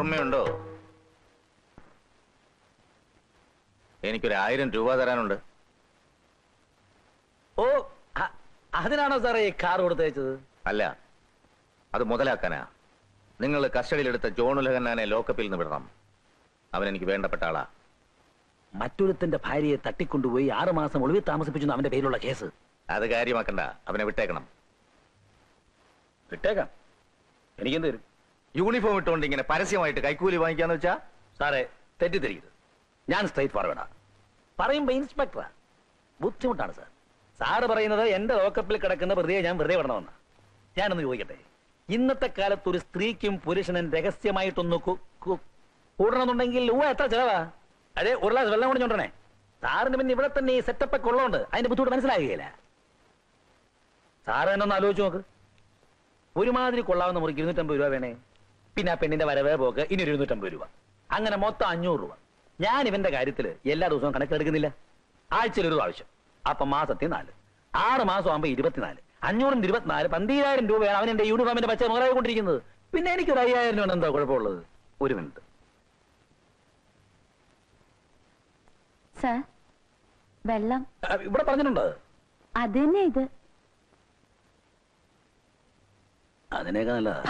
ഓർമ്മയുണ്ടോ? എനിക്കൊരു 1000 രൂപ തരാനുണ്ട്. ഓ, അതിനാണോ സാറേ ഈ കാർ കൊടുത്തയച്ചത്? അല്ല, അത് മുതലാക്കാനാ. നിങ്ങൾ കസ്റ്റഡിയിലെടുത്ത ജോൺ ഉലഹന്നാനെ ലോക്കപ്പിൽ നിന്ന് വിടണം. അവൻ എനിക്ക് വേണ്ടപ്പെട്ട ആളാ. മറ്റൊരുത്തന്റെ ഭാര്യയെ തട്ടിക്കൊണ്ടുപോയി 6 മാസം ഒളിവിൽ താമസിപ്പിച്ചു അവന്റെ പേരിലുള്ള കേസ്. അത് കാര്യമാക്കണ്ട, അവനെ വിട്ടേക്കണം. വിട്ടേക്കാം. എനിക്കെന്ത് തരും? യൂണിഫോം ഇട്ടുകൊണ്ട് ഇങ്ങനെ പരസ്യമായിട്ട് കൈക്കൂലി വാങ്ങിക്കാന്ന് വെച്ചാ? സാറേ, തെറ്റിദ്ധരിക്കരുത്. ഞാൻ സ്ട്രൈറ്റ് ഫോർവേഡാ. പറയുമ്പോ ഇൻസ്പെക്ടറാ. ബുദ്ധിമുട്ടാണ് സാർ. സാറ് പറയുന്നത് എന്റെ ലോക്കപ്പിൽ കിടക്കുന്ന പ്രതിയെ ഞാൻ വെറുതെ വിടണമെന്നാ. ഞാനൊന്ന് ചോദിക്കട്ടെ, ഇന്നത്തെ കാലത്ത് ഒരു സ്ത്രീക്കും പുരുഷനും രഹസ്യമായിട്ടൊന്ന് കൂടണമെന്നുണ്ടെങ്കിൽ എത്ര ചെലവാ? അതെ, 1 ഗ്ലാസ് വെള്ളം കൊണ്ട് ചോണ്ടണേ. സാറിന് പിന്നെ ഇവിടെ തന്നെ ഈ സെറ്റപ്പ് ഒക്കെ ഉള്ളതുകൊണ്ട് അതിന്റെ ബുദ്ധിമുട്ട് മനസ്സിലാകുകയില്ല. സാറ് തന്നെ ഒന്ന് ആലോചിച്ച് നോക്ക്. ഒരുമാതിരി കൊള്ളാവുന്ന മുറിക്ക് 250 രൂപ വേണേ. പിന്നെ ആ പെണ്ണിന്റെ വരവേ പോക്ക് ഇനി 250 രൂപ. അങ്ങനെ മൊത്തം 500 രൂപ. ഞാൻ ഇവന്റെ കാര്യത്തിൽ എല്ലാ ദിവസവും കണക്കെടുക്കുന്നില്ല. ആഴ്ചയിൽ 1 പ്രാവശ്യം. അപ്പൊ മാസത്തിൽ 4. 6 മാസം ആകുമ്പോ 24. 500 24 12000 രൂപയാണ് അവൻ എന്റെ യൂണിഫോമിന്റെ പച്ച മുതലായി കൊണ്ടിരിക്കുന്നത്. പിന്നെ എനിക്കൊരു 5000 രൂപ എന്താ കുഴപ്പമുള്ളത്? 1 മിനിറ്റ്. സർ, വെള്ളം ഇവിടെ പറഞ്ഞിട്ടുണ്ട്. അത് തന്നെ ഇത്. അതിനേക്കാൾ നല്ലതാ.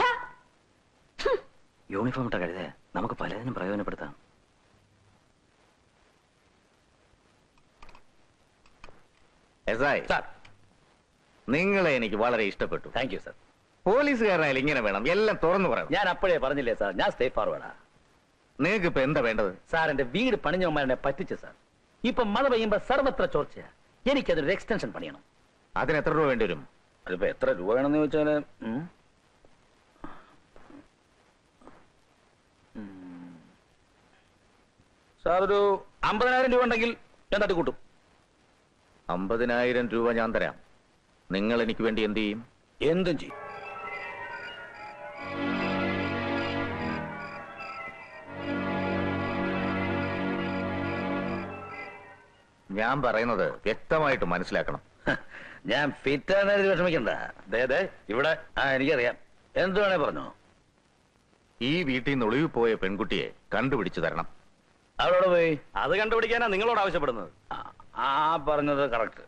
യൂണിഫോം ഇട്ട കഴുതേ നമുക്ക് പലതിനും പ്രയോജനപ്പെടുത്താം. നിങ്ങളെ എനിക്ക് വളരെ ഇഷ്ടപ്പെട്ടു. Thank you sir. പോലീസുകാരനായാലും ഇങ്ങനെ വേണം, എല്ലാം തുറന്നു പറയണം. ഞാൻ അപ്പോഴേ പറഞ്ഞില്ലേ സാർ, ഞാൻ സ്റ്റേ ഫോർവേഡാ. നിങ്ങൾക്ക് ഇപ്പൊ എന്താ വേണ്ടത്? സാർ, എന്റെ വീട് പണിഞ്ഞവന്മാരെ പറ്റിച്ചു സാർ. ഇപ്പൊ മഴ പെയ്യുമ്പോ സർവത്ര ചോർച്ചയാ. എനിക്കതൊരു എക്സ്റ്റൻഷൻ പണിയണം. അതിന് എത്ര രൂപ വേണ്ടി വരും? അതിപ്പോ എത്ര രൂപ വേണമെന്ന് ചോദിച്ചാല് സാർ, ഒരു 50,000 രൂപ ഉണ്ടെങ്കിൽ ഞാൻ തട്ടിക്കൂട്ടും. 50,000 രൂപ ഞാൻ തരാം. നിങ്ങൾ എനിക്ക് വേണ്ടി എന്ത് ചെയ്യും? എന്തും ചെയ്യും. ഞാൻ പറയുന്നത് വ്യക്തമായിട്ട് മനസ്സിലാക്കണം. ഞാൻ ഫിറ്റാണെന്ന് വിഷമിക്കണ്ട. ഇവിടെ എനിക്കറിയാം. എന്ത് വേണേ പറഞ്ഞോ. ഈ വീട്ടിൽ നിന്ന് ഒളിവിൽ പോയ പെൺകുട്ടിയെ കണ്ടുപിടിച്ചു തരണം. അവളോട് പോയി അത് കണ്ടുപിടിക്കാനാ നിങ്ങളോട് ആവശ്യപ്പെടുന്നത്. ആ പറഞ്ഞത് കറക്റ്റ്.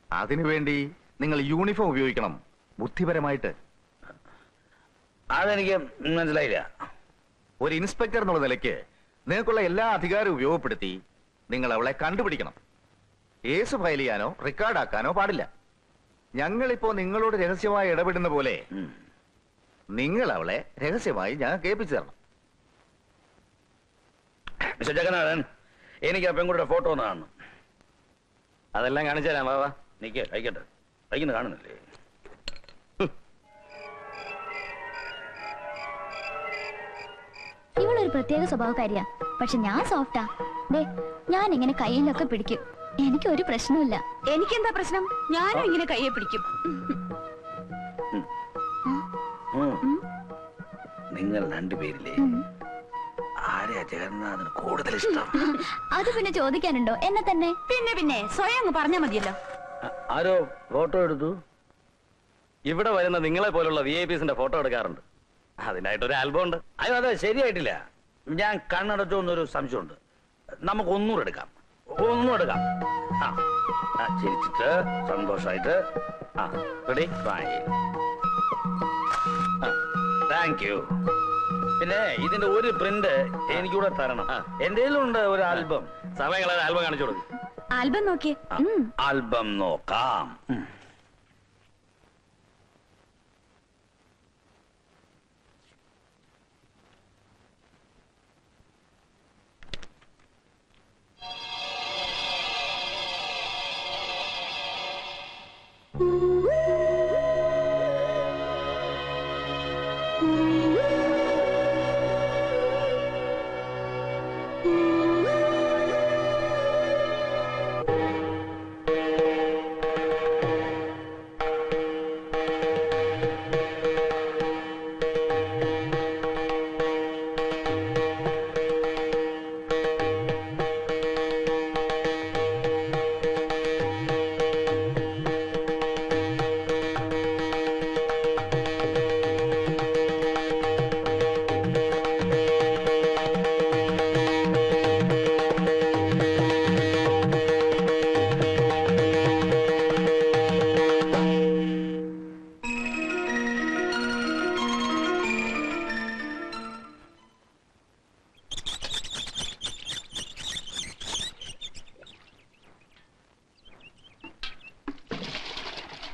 അതിനുവേണ്ടി നിങ്ങൾ യൂണിഫോം ഉപയോഗിക്കണം, ബുദ്ധിപരമായിട്ട്. അതെനിക്ക് മനസ്സിലായില്ല. ഒരു ഇൻസ്പെക്ടർ എന്നുള്ള നിലയ്ക്ക് നിങ്ങൾക്കുള്ള എല്ലാ അധികാരവും ഉപയോഗപ്പെടുത്തി നിങ്ങൾ അവളെ കണ്ടുപിടിക്കണം. കേസ് ഫയൽ ചെയ്യാനോ റെക്കോർഡാക്കാനോ പാടില്ല. ഞങ്ങളിപ്പോ നിങ്ങളോട് രഹസ്യമായി ഇടപെടുന്ന പോലെ നിങ്ങൾ അവളെ രഹസ്യമായി ഞാൻ കേൾപ്പിച്ചു തരണം. മിസ്റ്റർ ജഗന്നാഥൻ, എനിക്ക് ആ പെൺകുട്ടിയുടെ ഫോട്ടോ ഒന്ന് കാണണം. അതെല്ലാം കാണിച്ചു തരാം. വാ, നിക്ക്, കഴിക്കട്ടെ. കഴിക്കുന്ന കാണുന്നില്ലേ? ഇവളൊരു പ്രത്യേക സ്വഭാവക്കാരിയാ. പക്ഷെ ഞാൻ സോഫ്റ്റാ. ഞാൻ ഇങ്ങനെ കയ്യിലൊക്കെ പിടിക്കും. എനിക്കൊരു പ്രശ്നമില്ല. എനിക്കെന്താ പ്രശ്നം? ഞാനും ഇങ്ങനെ കയ്യെ പിടിക്കും. നിങ്ങൾ രണ്ടുപേരില്ലേ ആരെയാ ജഗന്നാഥന് കൂടുതൽ ഇഷ്ടം? അത് പിന്നെ ചോദിക്കാനുണ്ടോ? എന്നെ തന്നെ. പിന്നെ സ്വയം അങ്ങ് പറഞ്ഞാ മതിയല്ലോ. ആരോ ഫോട്ടോ എടുത്തു. ഇവിടെ വരുന്ന നിങ്ങളെ പോലുള്ള VIPസിന്റെ ഫോട്ടോ എടുക്കാറുണ്ട്. അതിനായിട്ടൊരു ആൽബം ഉണ്ട്. അയ്യോ, അതെ, ശരിയായിട്ടില്ല. ഞാൻ കണ്ണടച്ചോ എന്നൊരു സംശയമുണ്ട്. നമുക്ക് ഒന്നുകൂടെ എടുക്കാം. ചിരിച്ചിട്ട് സന്തോഷായിട്ട്. റെഡി? Thank you. പിന്നെ ഇതിന്റെ ഒരു പ്രിന്റ് എനിക്കൂടെ തരണം. എന്റെ ഉണ്ട് ഒരു ആൽബം. സമയങ്ങളെ ആൽബം കാണിച്ചു കൊടുക്കും. ആൽബം നോക്കിയേ. ആൽബം നോക്കാം.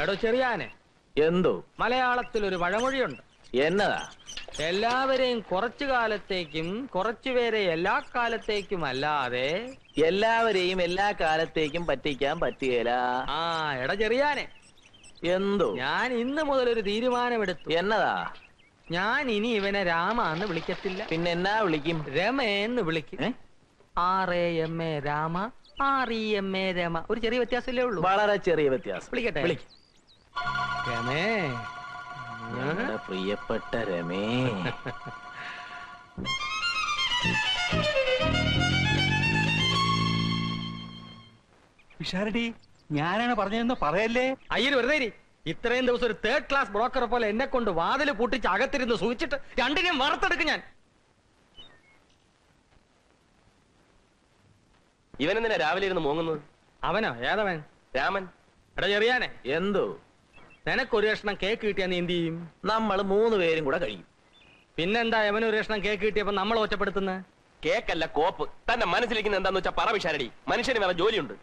എടോ ചെറിയാനെ, എന്തോ മലയാളത്തിൽ ഒരു പഴമൊഴിയുണ്ട്. എന്നതാ? എല്ലാവരെയും കുറച്ചു കാലത്തേക്കും കുറച്ചുപേരെ എല്ലാ കാലത്തേക്കും അല്ലാതെ എല്ലാവരെയും എല്ലാ കാലത്തേക്കും പറ്റിക്കാൻ പറ്റിയല്ല. ആ എടാ ചെറിയാനെ, എന്തോ? ഞാൻ ഇന്ന് മുതൽ ഒരു തീരുമാനമെടുത്തു. എന്നതാ? ഞാൻ ഇനി ഇവനെ രാമ എന്ന് വിളിക്കത്തില്ല. പിന്നെ എന്നാ വിളിക്കും? രമേന്ന് വിളിക്കും. RAMA Rama, REMA Rama. ഒരു ചെറിയ വ്യത്യാസമല്ലേ ഉള്ളൂ. വളരെ ചെറിയ വ്യത്യാസം. വിളിക്കട്ടെ? വിളിക്കും. രമേ. ഞങ്ങളുടെ പ്രിയപ്പെട്ട രമേ. പിഷാരടി, ഞാനാണ് പറഞ്ഞതെന്ന് പറയല്ലേ. അയ്യര് വെറുതെ ഇരി. ഇത്രയും ദിവസം ഒരു 3rd ക്ലാസ് ബ്രോക്കറെ പോലെ എന്നെ കൊണ്ട് വാതില് പൂട്ടിച്ച് അകത്തിരുന്ന് സൂചിച്ചിട്ട് രണ്ടിനെയും വറുത്തെടുക്കും ഞാൻ. ഇവനെന്തിനാ രാവിലെ ഇരുന്ന് മോങ്ങുന്നത്? അവനോ? ഏതവൻ? രാമൻ. എടാ ചെറിയാനെ, എന്തോ? നിനക്കൊരു കഷ്ണം കേക്ക് കിട്ടിയാ നീ എന്ത് ചെയ്യും? നമ്മൾ 3 പേരും കൂടെ കഴിയും. പിന്നെന്താ എവനൊരു കഷ്ണം കേക്ക് കിട്ടിയപ്പോ നമ്മൾ ഒറ്റപ്പെടുത്തുന്നത്? കേക്കല്ല കോപ്പ്. തന്നെ മനസ്സിലിരിക്കുന്ന എന്താന്ന് വെച്ചാ പറ പിഷാരടി. മനുഷ്യന് വേറെ ജോലിയുണ്ട്.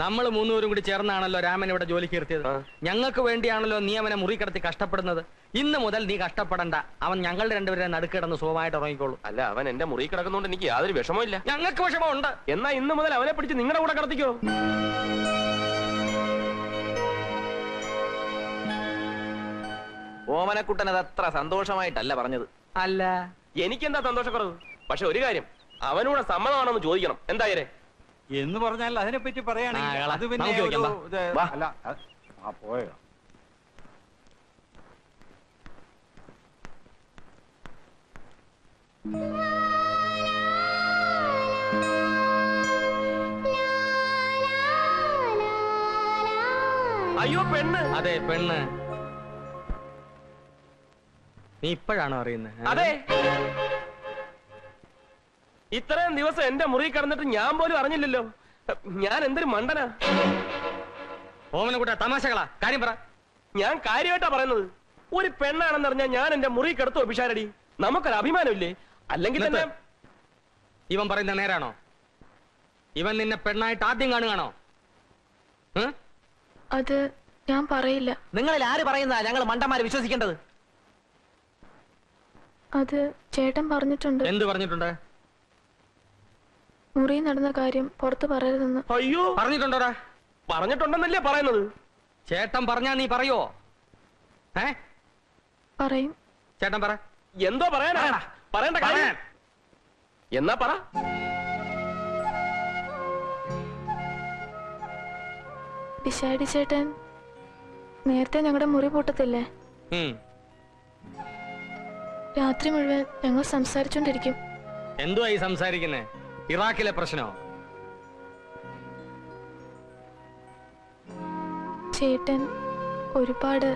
നമ്മൾ 3 പേരും കൂടി ചേർന്നാണല്ലോ രാമൻ ഇവിടെ ജോലിക്ക് നിർത്തിയത്. ഞങ്ങൾക്ക് വേണ്ടിയാണല്ലോ നീ അവനെ മുറി കിടത്തി കഷ്ടപ്പെടുന്നത്. ഇന്ന് മുതൽ നീ കഷ്ടപ്പെടണ്ട. അവൻ ഞങ്ങളുടെ 2 പേരെ നടുക്കിടന്ന് സുഖമായിട്ട് ഉറങ്ങിക്കോളൂ. അല്ല, അവൻ എന്റെ മുറി കിടക്കുന്നോണ്ട് എനിക്ക് യാതൊരു വിഷമമില്ല. ഞങ്ങൾക്ക് വിഷമമുണ്ട്. എന്നാ ഇന്ന് മുതൽ അവനെ പിടിച്ച് നിങ്ങളുടെ കൂടെ കിടത്തിക്കോ. ഓമനക്കുട്ടൻ അത് അത്ര സന്തോഷമായിട്ടല്ല പറഞ്ഞത്. അല്ല, എനിക്കെന്താ സന്തോഷക്കുറവ്? പക്ഷെ ഒരു കാര്യം, അവനൂടെ സമ്മതമാണെന്ന് ചോദിക്കണം. എന്തായാലേ എന്ന് പറഞ്ഞാൽ അതിനെപ്പറ്റി പറയുകയാണെങ്കിൽ ആ, അത് പിന്നെ നമുക്ക് ചോദിക്കാം, ഒരു ഇത് വാ. അല്ല പോയോ. അയ്യോ പെണ്ണ്. അതെ പെണ്ണ്. നീ ഇപ്പോഴാണോ അറിയുന്നത്? അതെ, ഇത്രയും ദിവസം എന്റെ മുറി കിടന്നിട്ട് ഞാൻ പോലും അറിഞ്ഞില്ലല്ലോ. ഞാൻ എന്തൊരു മണ്ടനാ. ഓമന കൂട്ട തമാശകളാ. കാര്യം പറ. ഞാൻ കാര്യമായിട്ടാ പറയുന്നത്. ഒരു പെണ്ണാണെന്ന് അറിഞ്ഞാൽ ഞാൻ എന്റെ മുറി കിടത്തോ പിഷാരടി? നമുക്കൊരു അഭിമാനമില്ലേ? അല്ലെങ്കിൽ തന്നെ ഇവൻ പറയുന്ന നേരാണോ? ഇവൻ നിന്നെ പെണ്ണായിട്ട് ആദ്യം കാണുകയാണോ? അത് ഞാൻ പറയില്ല. നിങ്ങളിൽ ആര് പറയുന്നതാ ഞങ്ങൾ മണ്ടന്മാര് വിശ്വസിക്കേണ്ടത്? അത് ചേട്ടൻ പറഞ്ഞിട്ടുണ്ട്. എന്ത് പറഞ്ഞിട്ടുണ്ട്? മുറി നടന്ന കാര്യം പുറത്ത് പറയരുതെന്ന്. അയ്യോ, പറഞ്ഞിട്ടുണ്ടോടാ? പറഞ്ഞിട്ടുണ്ടെന്നല്ലേ പറയുന്നത്. ചേട്ടൻ പറഞ്ഞാ നീ പറയോ? പറയും. ചേട്ടൻ പറ. എന്തോ പറയാനാ? പറയണ്ട കാര്യം എന്നാ പറ. പിഷാടി ചേട്ടൻ നേരത്തെ ഞങ്ങളുടെ മുറി പൂട്ടത്തില്ലേ? രാത്രി മുഴുവൻ ഞങ്ങൾ സംസാരിച്ചോണ്ടിരിക്കും. എന്തുവാ ഈ സംസാരിക്കുന്നേ? ഇറാഖിലെ പ്രശ്നോ? ചേട്ടൻ ഒരുപാട്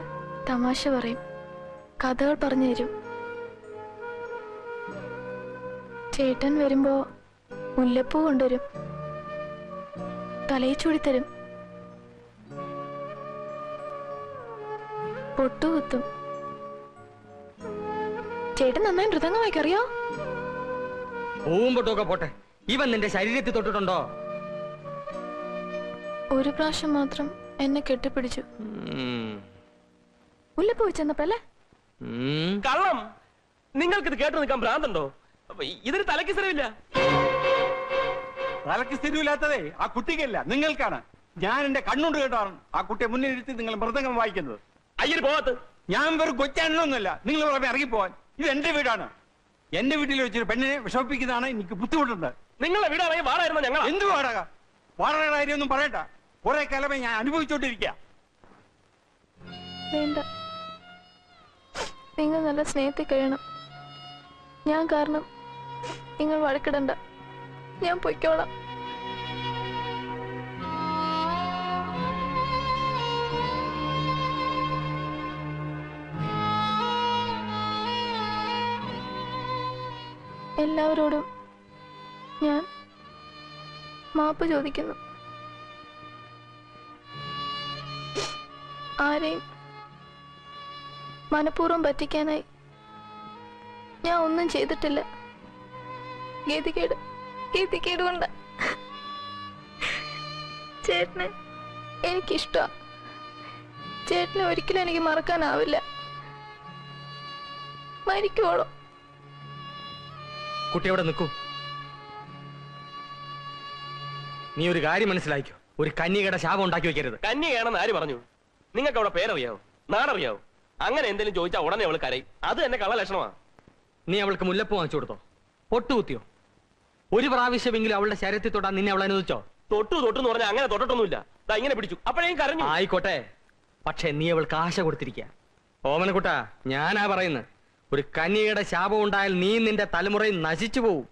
തമാശ പറയും, കഥകൾ പറഞ്ഞു തരും. ചേട്ടൻ വരുമ്പോ മുല്ലപ്പൂ കൊണ്ടുവരും, തലയിൽ ചൂടിത്തരും, പൊട്ടുകുത്തും. ചേട്ടൻ നന്നായി മൃദംഗം വായിക്കറിയോ? പൂവും പൊട്ടുമൊക്കെ പോട്ടെ, ഇവൻ നിന്റെ ശരീരത്തിൽ തൊട്ടിട്ടുണ്ടോ? ഒരു പ്രാവശ്യം മാത്രം എന്നെ കെട്ടിപ്പിടിച്ചു. മുല്ലപ്പൂ വെച്ചെന്നപ്പല്ലേ? കള്ളം. നിങ്ങൾക്കിത് കേട്ടു നിൽക്കാൻ ഭ്രാന്തുണ്ടോ? ഇതിന് തലയ്ക്ക് സ്ഥലമില്ല. തലയ്ക്ക് സ്ഥിരമില്ലാത്തതേ ആ കുട്ടിക്കല്ല, നിങ്ങൾക്കാണ്. ഞാൻ എന്റെ കണ്ണുകൊണ്ട് കേട്ടാണ് ആ കുട്ടിയെ മുന്നിലിരുത്തി നിങ്ങൾ മൃദംഗം വായിക്കുന്നത്. അയ്യര് പോകത്ത്. ഞാൻ വെറും കൊച്ചാണെന്നൊന്നുമല്ല. നിങ്ങൾ പുറമെ ഇറങ്ങിപ്പോവാൻ. ഇത് എന്റെ വീടാണ്. എന്റെ വീട്ടിൽ വെച്ചൊരു പെണ്ണിനെ വിഷമിപ്പിക്കുന്നതാണ് എനിക്ക് ബുദ്ധിമുട്ടുണ്ട്. നിങ്ങളെ വീടാണെങ്കിൽ വാടായിരുന്നു ഞങ്ങൾ. എന്ത് വാടക? വാടകയുടെ കാര്യമൊന്നും പറയണ്ട. കുറെ കാലമേ ഞാൻ അനുഭവിച്ചോണ്ടിരിക്കുക. വേണ്ട, നിങ്ങൾ നല്ല സ്നേഹത്തിൽ കഴിയണം. ഞാൻ കാരണം നിങ്ങൾ വഴക്കിടണ്ട. ഞാൻ പൊയ്ക്കോളാം. എല്ലാവരോടും ഞാൻ മാപ്പ് ചോദിക്കുന്നു. ആരെയും മനഃപൂർവ്വം പറ്റിക്കാനായി ഞാൻ ഒന്നും ചെയ്തിട്ടില്ല. ഗതികേട് കൊണ്ട് ചേട്ടന് എനിക്കിഷ്ടമാണ്. ചേട്ടനെ ഒരിക്കലും എനിക്ക് മറക്കാനാവില്ല. മരിക്കുവോളൂ. കുട്ടി അവിടെ നിൽക്കൂ. നീ ഒരു കാര്യം മനസ്സിലാക്കിയോ, ഒരു കന്യകയുടെ ശാപം ഉണ്ടാക്കി വെക്കരുത്. കന്യകയാണെന്ന് ആര് പറഞ്ഞു? നിങ്ങൾക്ക് അവിടെ പേരറിയാവോ, നാടറിയാവോ? അങ്ങനെ എന്തെങ്കിലും ചോദിച്ചാൽ ഉടനെ അവൾ കരയും. അത് തന്നെ കള്ള ലക്ഷണമാണ്. നീ അവൾക്ക് മുല്ലപ്പൂ വാങ്ങിച്ചു കൊടുത്തോ? പൊട്ടുകുത്തിയോ? ഒരു പ്രാവശ്യമെങ്കിലും അവളുടെ ശരീരത്തിൽ തൊടാൻ നിന്നെ അവൾ അനുവദിച്ചോ? തൊട്ടു എന്ന് പറഞ്ഞാൽ അങ്ങനെ തൊട്ടിട്ടൊന്നുമില്ല. ദാ ഇങ്ങനെ പിടിച്ചു, അപ്പോഴേക്കും കരഞ്ഞു. ആയിക്കോട്ടെ, പക്ഷെ നീ അവൾക്ക് ആശ കൊടുത്തിരിക്കുക. ഓമനക്കുട്ടാ, ഞാനാ പറയുന്നത്, ഒരു കന്യകയുടെ ശാപം ഉണ്ടായാൽ നീ നിന്റെ തലമുറയിൽ നശിച്ചു പോവും.